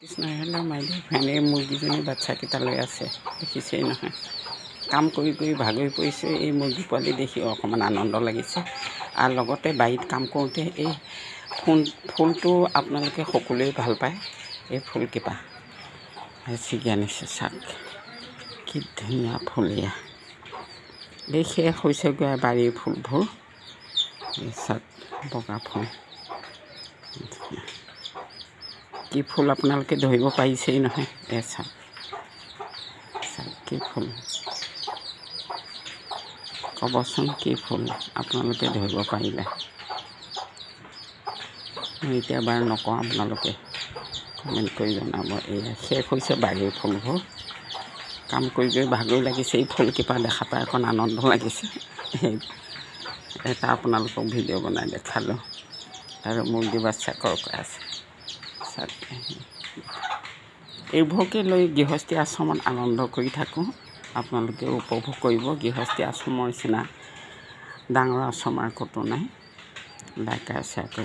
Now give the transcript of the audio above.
Krishna hello' মাই dear friend, এই মুৰ্গীজনী বাচ্চাকেইটা লৈ আছে, দেখিছেই নহয়। কাম কৰি কৰি ভাগৰি পৰিছোঁ। এই মুৰ্গী পোৱালি দেখি অকণমান আনন্দ লাগিছে। আৰু লগতে বাৰীত কাম কৰোঁতে এই ফুলটো আপোনালোকে সকলোৱে ভাল পায়। এই ফুলকেইটা ছিগি আনিছে, চাওক কি ধুনীয়া ফুল। এই শেষ হৈছেগৈ বাৰীৰ ফুলবোৰ। চাওক বগা ফুল, কি ফুল আপোনালোকে ধৰিব পাৰিছেই নহয়। চাওক চাওক কি ফুল, ক'বচোন কি ফুল আপোনালোকে ধৰিব পাৰিলে। মই এতিয়া বাৰু নকওঁ, আপোনালোকে কমেণ্ট কৰি জনাব। এয়া শেষ হৈছে বাৰীৰ ফুলবোৰ। কাম কৰি কৰি ভাগৰি লাগিছে। এই ফুলকেইটা দেখা পাই অকণ আনন্দ লাগিছে। এটা আপোনালোকক ভিডিঅ' বনাই দেখালোঁ। আৰু মুৰ্গী বাচ্চা কৰকৈ আছে চাওক। এইবোৰকে লৈ গৃহস্থী আশ্ৰমত আনন্দ কৰি থাকোঁ। আপোনালোকে উপভোগ কৰিব। গৃহস্থী আশ্ৰমৰ নিচিনা ডাঙৰ আশ্ৰম আৰু ক'তো নাই। লাইক আৰু শ্বেয়াৰ কৰিব।